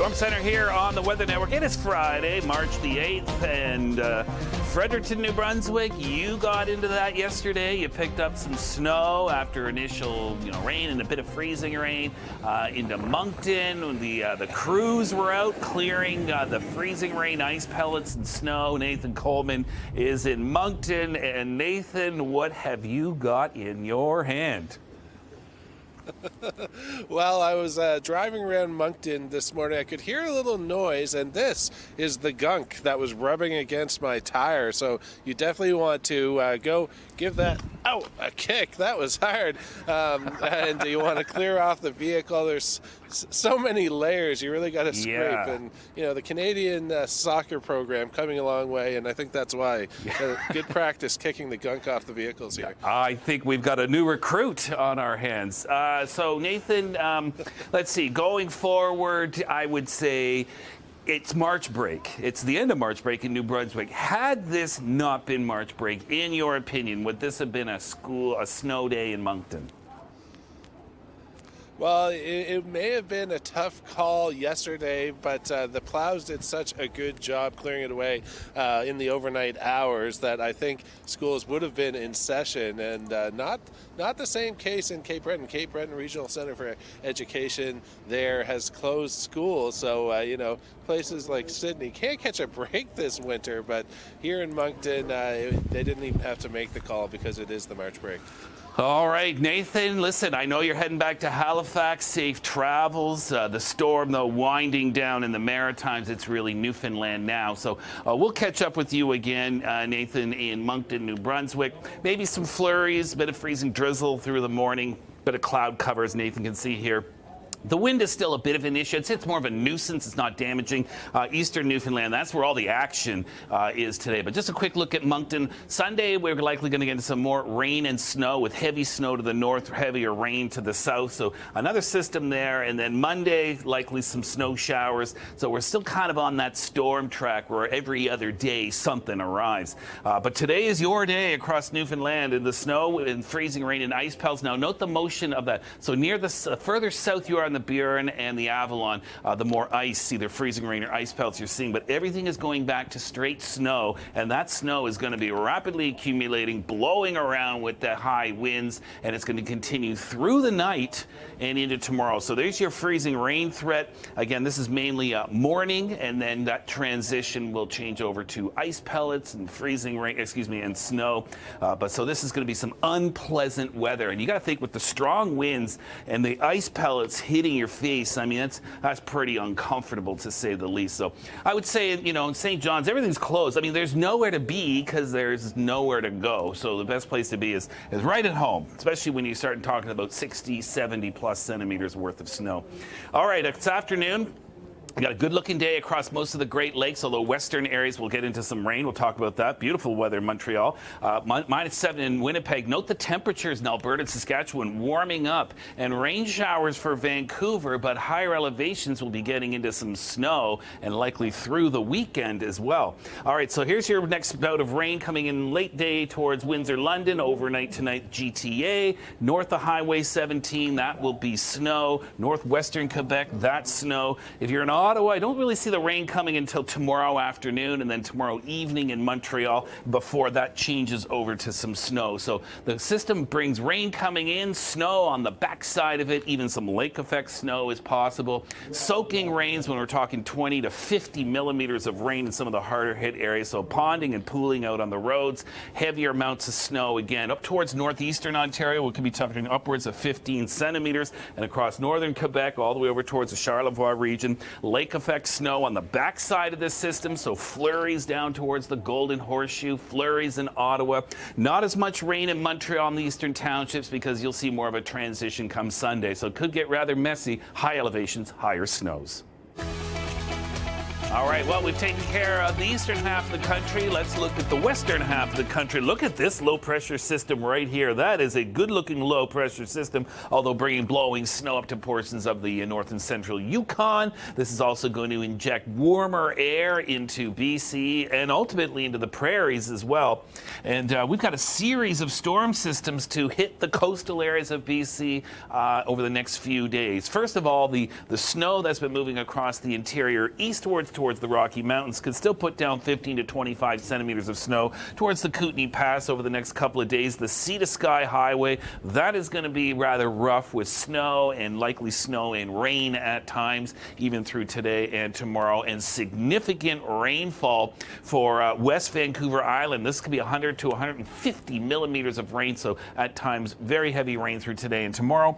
Storm Center here on the Weather Network. It is Friday, March the 8th, and Fredericton, New Brunswick, you got into that yesterday. You picked up some snow after initial rain and a bit of freezing rain. Into Moncton, the crews were out clearing the freezing rain, ice pellets, and snow. Nathan Coleman is in Moncton. And Nathan, what have you got in your hand? Well, I was driving around Moncton this morning. I could hear a little noise, and this is the gunk that was rubbing against my tire. So you definitely want to go give that a kick. That was hard. And you want to clear off the vehicle. There's so many layers. You really got to scrape. Yeah. And the Canadian soccer program coming a long way, and I think that's why. Good practice kicking the gunk off the vehicles here. I think we've got a new recruit on our hands. So Nathan, let's see, going forward, I would say it's March break. It's the end of March break in New Brunswick. Had this not been March break, in your opinion, would this have been a snow day in Moncton? Well, it may have been a tough call yesterday, but the plows did such a good job clearing it away in the overnight hours that I think schools would have been in session, and not the same case in Cape Breton. Cape Breton Regional Center for Education there has closed schools, so places like Sydney can't catch a break this winter, but here in Moncton, they didn't even have to make the call because it is the March break. All right, Nathan, listen, I know you're heading back to Halifax. Safe travels. The storm, though, winding down in the Maritimes. It's really Newfoundland now. So we'll catch up with you again, Nathan, in Moncton, New Brunswick. Maybe some flurries, a bit of freezing drizzle through the morning, bit of cloud cover, as Nathan can see here. The wind is still a bit of an issue. It's more of a nuisance. It's not damaging. Eastern Newfoundland, that's where all the action is today. But just a quick look at Moncton. Sunday, we're likely going to get into some more rain and snow, with heavy snow to the north, heavier rain to the south. So another system there. And then Monday, likely some snow showers. So we're still kind of on that storm track where every other day something arrives. But today is your day across Newfoundland in the snow and freezing rain and ice pellets. Now, note the motion of that. So near the further south you are on the Burin and the Avalon, the more ice, either freezing rain or ice pellets you're seeing. But everything is going back to straight snow, and that snow is going to be rapidly accumulating, blowing around with the high winds, and it's going to continue through the night and into tomorrow. So there's your freezing rain threat. Again, this is mainly morning, and then that transition will change over to ice pellets and freezing rain, and snow. But so this is going to be some unpleasant weather, and you got to think with the strong winds and the ice pellets hitting your face, I mean, that's pretty uncomfortable, to say the least. So I would say, in St. John's, everything's closed. I mean, there's nowhere to be because there's nowhere to go. So the best place to be is right at home, especially when you start talking about 60, 70 plus centimeters worth of snow. All right, it's afternoon. We got a good-looking day across most of the Great Lakes, although western areas will get into some rain. We'll talk about that. Beautiful weather in Montreal. -7 in Winnipeg. Note the temperatures in Alberta and Saskatchewan warming up, and rain showers for Vancouver, but higher elevations will be getting into some snow and likely through the weekend as well. All right, so here's your next bout of rain coming in late day towards Windsor, London, overnight tonight GTA. North of Highway 17, that will be snow. Northwestern Quebec, that's snow. If you're in Ottawa, I don't really see the rain coming until tomorrow afternoon and then tomorrow evening in Montreal before that changes over to some snow. So the system brings rain coming in, snow on the backside of it, even some lake effect snow is possible. Soaking rains when we're talking 20 to 50 millimeters of rain in some of the harder hit areas. So ponding and pooling out on the roads, heavier amounts of snow again up towards northeastern Ontario. We could be talking upwards of 15 centimeters, and across northern Quebec all the way over towards the Charlevoix region. Lake effect snow on the backside of this system, so flurries down towards the Golden Horseshoe, flurries in Ottawa. Not as much rain in Montreal and the eastern townships because you'll see more of a transition come Sunday, so it could get rather messy. High elevations, higher snows. All right, well, we've taken care of the eastern half of the country. Let's look at the western half of the country. Look at this low-pressure system right here. That is a good-looking low-pressure system, although bringing blowing snow up to portions of the north and central Yukon. This is also going to inject warmer air into BC and ultimately into the prairies as well. And we've got a series of storm systems to hit the coastal areas of BC over the next few days. First of all, the snow that's been moving across the interior eastwards towards the Rocky Mountains could still put down 15 to 25 centimeters of snow towards the Kootenay Pass over the next couple of days. The Sea to Sky Highway, that is going to be rather rough with snow and likely snow and rain at times, even through today and tomorrow, and significant rainfall for West Vancouver Island. This could be 100 to 150 millimeters of rain, so at times very heavy rain through today and tomorrow.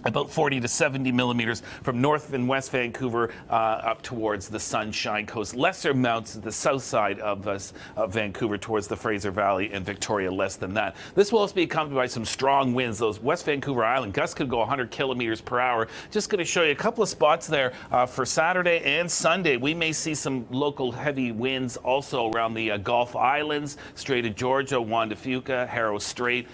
About 40 to 70 millimeters from north and west Vancouver up towards the Sunshine Coast. Lesser amounts at the south side of Vancouver towards the Fraser Valley and Victoria, less than that. This will also be accompanied by some strong winds. Those West Vancouver Island gusts could go 100 kilometers per hour. Just going to show you a couple of spots there for Saturday and Sunday. We may see some local heavy winds also around the Gulf Islands, Strait of Georgia, Juan de Fuca, Harrow Strait.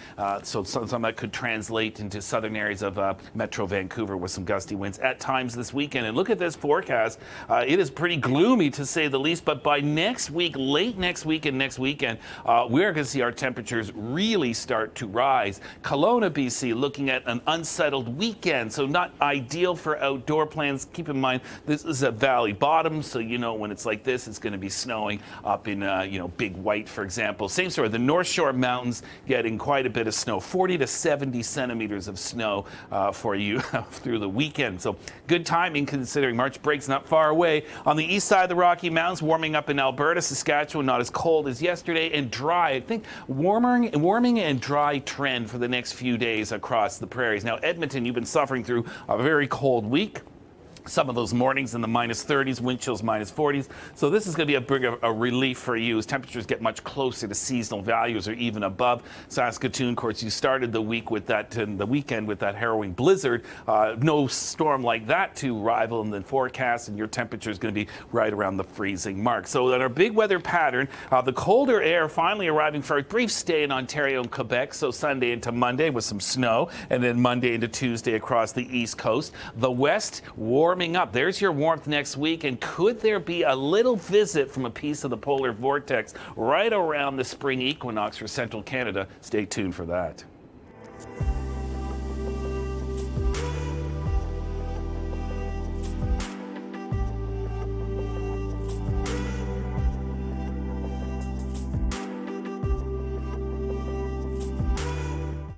So some of that could translate into southern areas of Metro Vancouver with some gusty winds at times this weekend. And look at this forecast. It is pretty gloomy to say the least, but by next week, late next week and next weekend, we're going to see our temperatures really start to rise. Kelowna, BC, looking at an unsettled weekend, so not ideal for outdoor plans. Keep in mind, this is a valley bottom, so you know when it's like this, it's going to be snowing up in, Big White, for example. Same story, the North Shore Mountains getting quite a bit of snow, 40 to 70 centimeters of snow for you through the weekend. So good timing considering March break's not far away. On the east side of the Rocky Mountains, warming up in Alberta, Saskatchewan, not as cold as yesterday, and dry. I think warming and dry trend for the next few days across the prairies. Now, Edmonton, you've been suffering through a very cold week. Some of those mornings in the minus 30s, wind chills minus 40s. So this is going to be a relief for you as temperatures get much closer to seasonal values or even above. Saskatoon, of course, you started the week with that, the weekend with that harrowing blizzard. No storm like that to rival in the forecast, and your temperature is going to be right around the freezing mark. So in our big weather pattern, the colder air finally arriving for a brief stay in Ontario and Quebec. So Sunday into Monday with some snow, and then Monday into Tuesday across the east coast. The west warming up. There's your warmth next week, and could there be a little visit from a piece of the polar vortex right around the spring equinox for central Canada? Stay tuned for that.